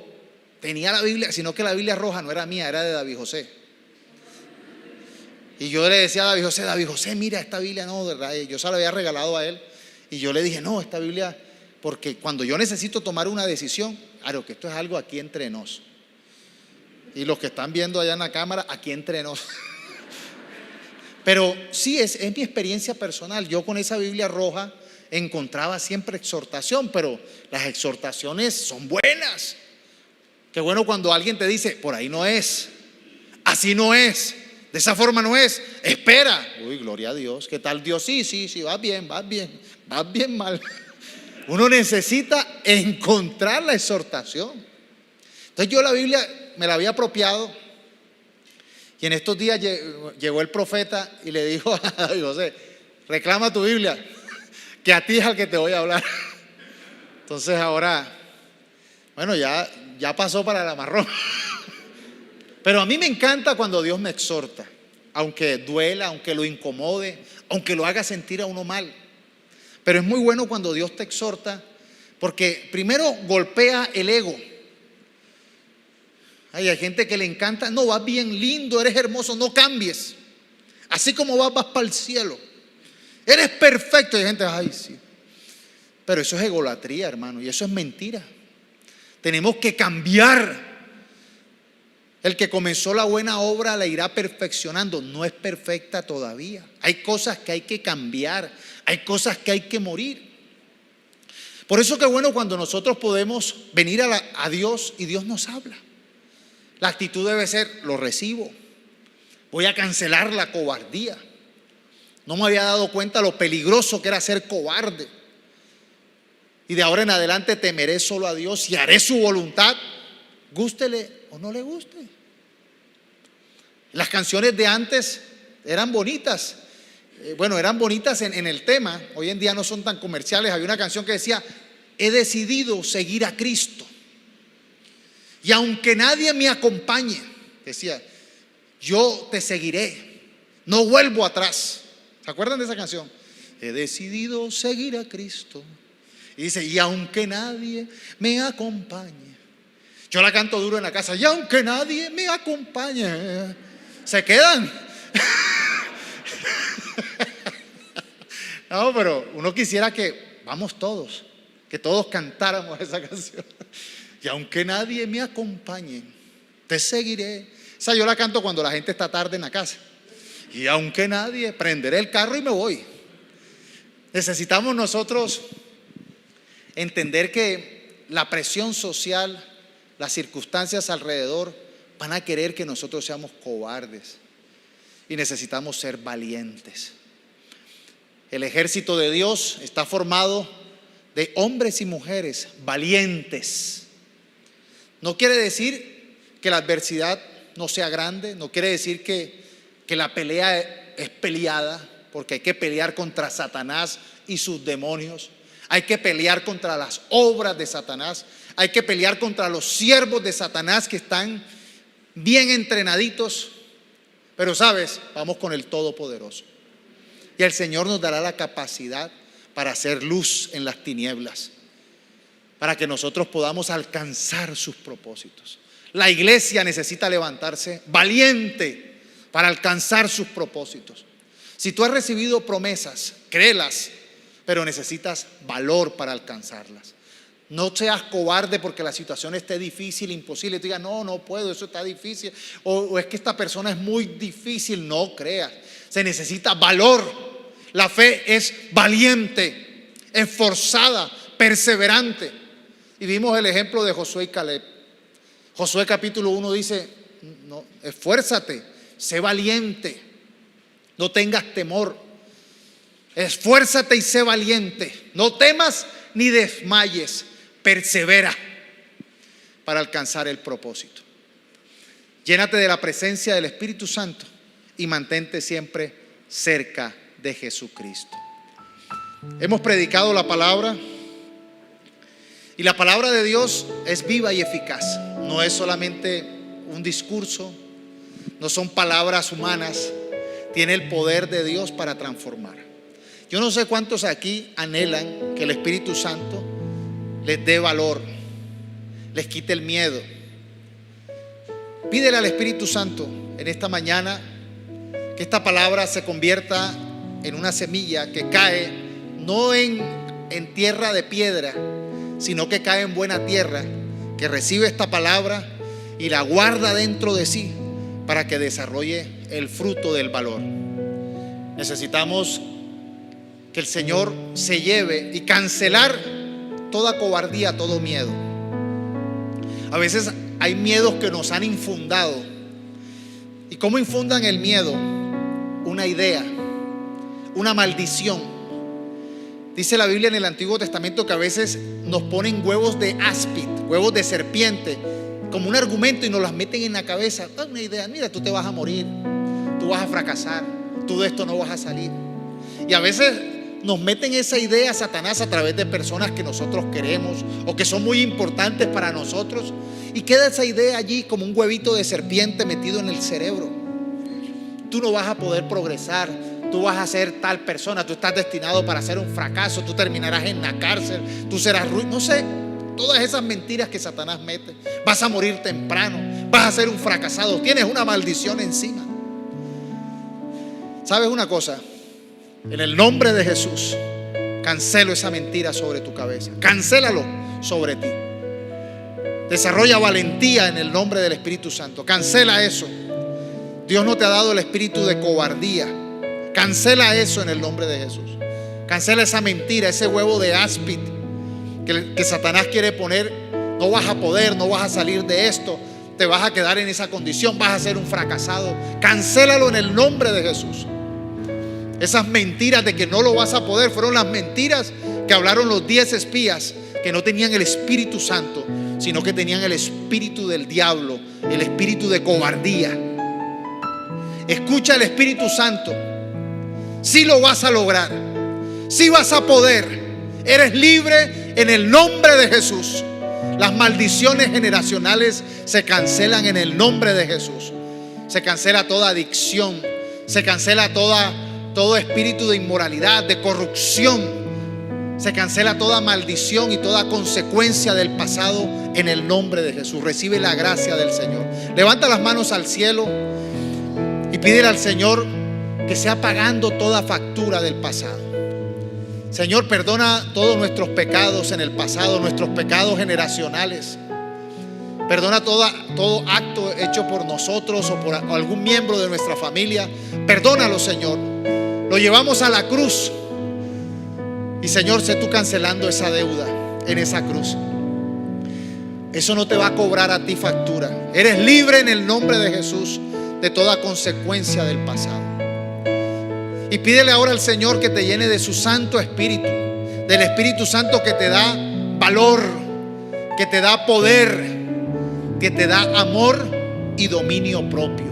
tenía la Biblia, sino que la Biblia roja no era mía, era de David José. Y yo le decía a David José, mira, esta Biblia no, de verdad, yo se la había regalado a él. Y yo le dije, no, esta Biblia, porque cuando yo necesito tomar una decisión, claro que esto es algo aquí entre nos. Y los que están viendo allá en la cámara, aquí entre nos. Pero sí, es mi experiencia personal. Yo con esa Biblia roja encontraba siempre exhortación, pero las exhortaciones son buenas. Qué bueno cuando alguien te dice, por ahí no es, así no es, de esa forma no es, espera. Uy, gloria a Dios. ¿Qué tal Dios? Sí, vas bien mal. Uno necesita encontrar la exhortación. Entonces yo la Biblia me la había apropiado y en estos días llegó el profeta y le dijo a David José, reclama tu Biblia, que a ti es al que te voy a hablar. Entonces ahora, bueno, ya pasó para el amarrón. Pero a mí me encanta cuando Dios me exhorta, aunque duela, aunque lo incomode, aunque lo haga sentir a uno mal. Pero es muy bueno cuando Dios te exhorta, porque primero golpea el ego. Hay gente que le encanta, no, vas bien lindo, eres hermoso, no cambies. Así como vas para el cielo. Eres perfecto. Y hay gente, ay, sí. Pero eso es egolatría, hermano, y eso es mentira. Tenemos que cambiar. El que comenzó la buena obra la irá perfeccionando. No es perfecta todavía. Hay cosas que hay que cambiar. Hay cosas que hay que morir. Por eso que bueno cuando nosotros podemos venir a Dios y Dios nos habla. La actitud debe ser, lo recibo. Voy a cancelar la cobardía. No me había dado cuenta lo peligroso que era ser cobarde. Y de ahora en adelante temeré solo a Dios y haré su voluntad, gústele o no le guste. Las canciones de antes eran bonitas. Eran bonitas en el tema. Hoy en día no son tan comerciales. Había una canción que decía, he decidido seguir a Cristo. Y aunque nadie me acompañe, decía, yo te seguiré. No vuelvo atrás. ¿Se acuerdan de esa canción? He decidido seguir a Cristo. Y dice, y aunque nadie me acompañe. Yo la canto duro en la casa. Y aunque nadie me acompañe. ¿Se quedan? No, pero uno quisiera que vamos todos, que todos cantáramos esa canción. Y aunque nadie me acompañe, te seguiré. O sea, yo la canto cuando la gente está tarde en la casa. Y aunque nadie, prenderé el carro y me voy. Necesitamos nosotros entender que la presión social, las circunstancias alrededor van a querer que nosotros seamos cobardes. Y necesitamos ser valientes. El ejército de Dios está formado de hombres y mujeres valientes. No quiere decir que la adversidad no sea grande, no quiere decir que la pelea es peleada, porque hay que pelear contra Satanás y sus demonios. Hay que pelear contra las obras de Satanás. Hay que pelear contra los siervos de Satanás que están bien entrenaditos. Pero sabes, vamos con el Todopoderoso. Y el Señor nos dará la capacidad para hacer luz en las tinieblas, para que nosotros podamos alcanzar sus propósitos. La iglesia necesita levantarse valiente para alcanzar sus propósitos. Si tú has recibido promesas, créelas, pero necesitas valor para alcanzarlas. No seas cobarde porque la situación esté difícil, imposible. Tú digas, no puedo, eso está difícil. O es que esta persona es muy difícil. No creas. Se necesita valor. La fe es valiente, esforzada, perseverante. Y vimos el ejemplo de Josué y Caleb. Josué capítulo 1 dice, no, esfuérzate, sé valiente, no tengas temor. Esfuérzate y sé valiente. No temas ni desmayes. Persevera para alcanzar el propósito. Llénate de la presencia del Espíritu Santo y mantente siempre cerca de Jesucristo. Hemos predicado la palabra y la palabra de Dios es viva y eficaz. No es solamente un discurso, no son palabras humanas, tiene el poder de Dios para transformar. Yo no sé cuántos aquí anhelan que el Espíritu Santo les dé valor, les quite el miedo. Pídele al Espíritu Santo en esta mañana que esta palabra se convierta en una semilla que cae no en tierra de piedra, sino que cae en buena tierra, que recibe esta palabra y la guarda dentro de sí para que desarrolle el fruto del valor. Necesitamos que el Señor se lleve y cancelar toda cobardía, todo miedo. A veces hay miedos que nos han infundado. ¿Y cómo infundan el miedo? Una idea, una maldición. Dice la Biblia en el Antiguo Testamento que a veces nos ponen huevos de áspid, huevos de serpiente, como un argumento y nos las meten en la cabeza. Una idea, mira, tú te vas a morir, tú vas a fracasar, tú de esto no vas a salir. Y a veces nos meten esa idea Satanás a través de personas que nosotros queremos o que son muy importantes para nosotros, y queda esa idea allí como un huevito de serpiente metido en el cerebro. Tú no vas a poder progresar, tú vas a ser tal persona, tú estás destinado para ser un fracaso, tú terminarás en la cárcel, tú serás ruin, no sé, todas esas mentiras que Satanás mete. Vas a morir temprano, vas a ser un fracasado, tienes una maldición encima. ¿Sabes una cosa? En el nombre de Jesús, cancelo esa mentira sobre tu cabeza. Cancélalo sobre ti. Desarrolla valentía en el nombre del Espíritu Santo. Cancela eso. Dios no te ha dado el espíritu de cobardía. Cancela eso en el nombre de Jesús. Cancela esa mentira, ese huevo de áspid que Satanás quiere poner. No vas a poder, no vas a salir de esto, te vas a quedar en esa condición, vas a ser un fracasado. Cancélalo en el nombre de Jesús. Esas mentiras de que no lo vas a poder fueron las mentiras que hablaron los 10 espías que no tenían el Espíritu Santo, sino que tenían el espíritu del diablo, el espíritu de cobardía. Escucha el Espíritu Santo. Sí lo vas a lograr, sí vas a poder. Eres libre en el nombre de Jesús. Las maldiciones generacionales se cancelan en el nombre de Jesús. Se cancela toda adicción, se cancela todo espíritu de inmoralidad, de corrupción. Se cancela toda maldición y toda consecuencia del pasado en el nombre de Jesús. Recibe la gracia del Señor. Levanta las manos al cielo y pídele al Señor que sea pagando toda factura del pasado. Señor, perdona todos nuestros pecados en el pasado, nuestros pecados generacionales. Perdona todo acto hecho por nosotros o por algún miembro de nuestra familia. Perdónalo, Señor. Lo llevamos a la cruz. Y Señor, sé tú cancelando esa deuda en esa cruz. Eso no te va a cobrar a ti factura. Eres libre en el nombre de Jesús de toda consecuencia del pasado. Y pídele ahora al Señor que te llene de su Santo Espíritu, del Espíritu Santo que te da valor, que te da poder, que te da amor y dominio propio.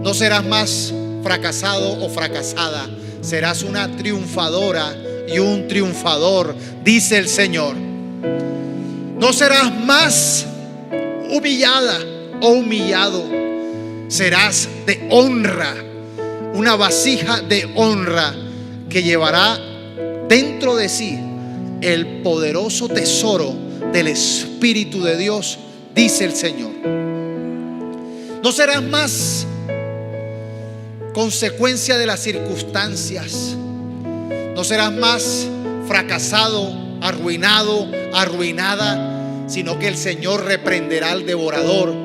No serás más fracasado o fracasada, serás una triunfadora y un triunfador, dice el Señor. No serás más humillada o humillado, serás de honra. Una vasija de honra que llevará dentro de sí el poderoso tesoro del Espíritu de Dios, dice el Señor. No serás más consecuencia de las circunstancias. No serás más fracasado, arruinado, arruinada, sino que el Señor reprenderá al devorador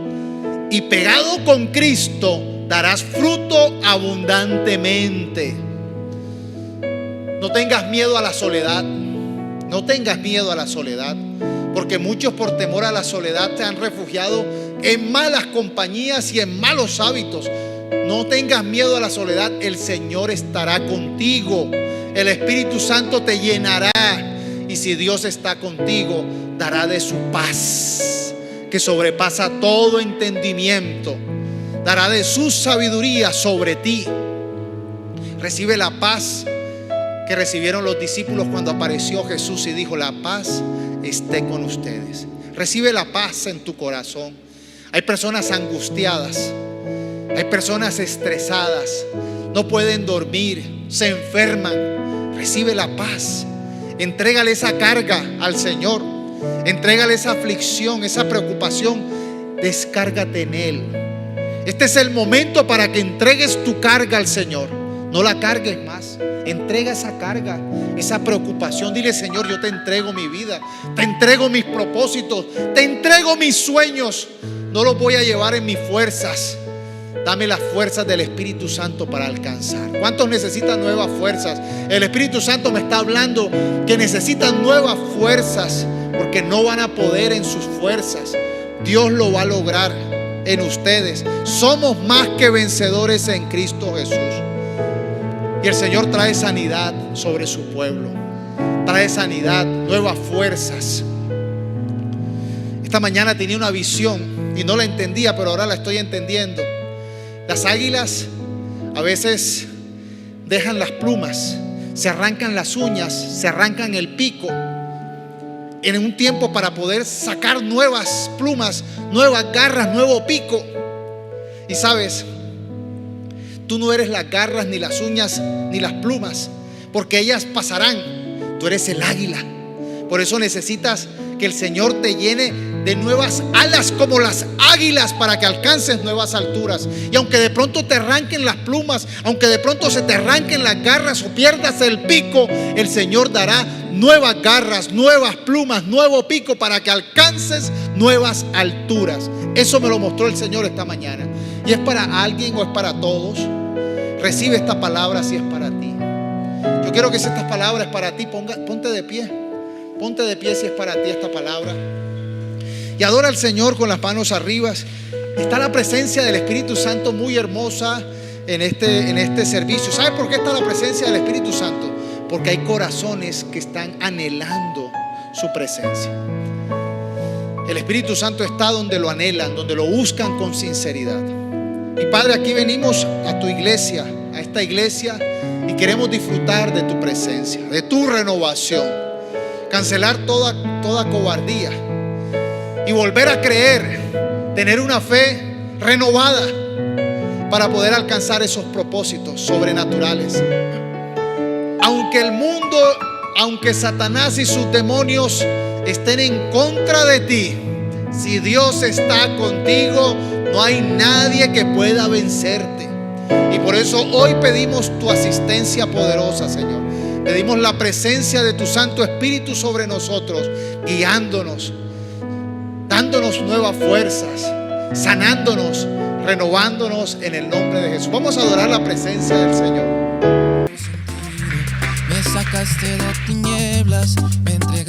y pegado con Cristo darás fruto abundantemente. No tengas miedo a la soledad. No tengas miedo a la soledad, porque muchos por temor a la soledad te han refugiado en malas compañías y en malos hábitos. No tengas miedo a la soledad. El Señor estará contigo. El Espíritu Santo te llenará. Y si Dios está contigo, dará de su paz, que sobrepasa todo entendimiento. Dará de su sabiduría sobre ti. Recibe la paz que recibieron los discípulos cuando apareció Jesús y dijo: la paz esté con ustedes. Recibe la paz en tu corazón. Hay personas angustiadas, hay personas estresadas, no pueden dormir, se enferman. Recibe la paz. Entrégale esa carga al Señor. Entrégale esa aflicción, esa preocupación. Descárgate en Él. Este es el momento para que entregues tu carga al Señor. No la cargues más. Entrega esa carga, esa preocupación. Dile: Señor, yo te entrego mi vida, te entrego mis propósitos, te entrego mis sueños. No los voy a llevar en mis fuerzas. Dame las fuerzas del Espíritu Santo para alcanzar. ¿Cuántos necesitan nuevas fuerzas? El Espíritu Santo me está hablando que necesitan nuevas fuerzas, porque no van a poder en sus fuerzas. Dios lo va a lograr en ustedes. Somos más que vencedores en Cristo Jesús. Y el Señor trae sanidad sobre su pueblo. Trae sanidad, nuevas fuerzas. Esta mañana tenía una visión y no la entendía, pero ahora la estoy entendiendo. Las águilas a veces dejan las plumas, se arrancan las uñas, se arrancan el pico en un tiempo para poder sacar nuevas plumas, nuevas garras, nuevo pico. Y sabes, tú no eres las garras, ni las uñas, ni las plumas, porque ellas pasarán. Tú eres el águila. Por eso necesitas que el Señor te llene de nuevas alas como las águilas para que alcances nuevas alturas. Y aunque de pronto te arranquen las plumas, aunque de pronto se te arranquen las garras o pierdas el pico, el Señor dará nuevas garras, nuevas plumas, nuevo pico para que alcances nuevas alturas. Eso me lo mostró el Señor esta mañana. ¿Y es para alguien o es para todos? Recibe esta palabra si es para ti. Yo quiero que si esta palabra es para ti, ponte de pie. Ponte de pie si es para ti esta palabra. Y adora al Señor con las manos arriba. Está la presencia del Espíritu Santo muy hermosa en este servicio. ¿Sabe por qué está la presencia del Espíritu Santo? Porque hay corazones que están anhelando su presencia. El Espíritu Santo está donde lo anhelan, donde lo buscan con sinceridad. Y Padre, aquí venimos a tu iglesia, a esta iglesia, y queremos disfrutar de tu presencia, de tu renovación, cancelar toda cobardía y volver a creer, tener una fe renovada para poder alcanzar esos propósitos sobrenaturales. Aunque el mundo, aunque Satanás y sus demonios estén en contra de ti, si Dios está contigo, no hay nadie que pueda vencerte. Y por eso hoy pedimos tu asistencia poderosa, Señor. Pedimos la presencia de tu Santo Espíritu sobre nosotros, guiándonos, dándonos nuevas fuerzas, sanándonos, renovándonos en el nombre de Jesús. Vamos a adorar la presencia del Señor. Me sacaste de tinieblas, me entregaste.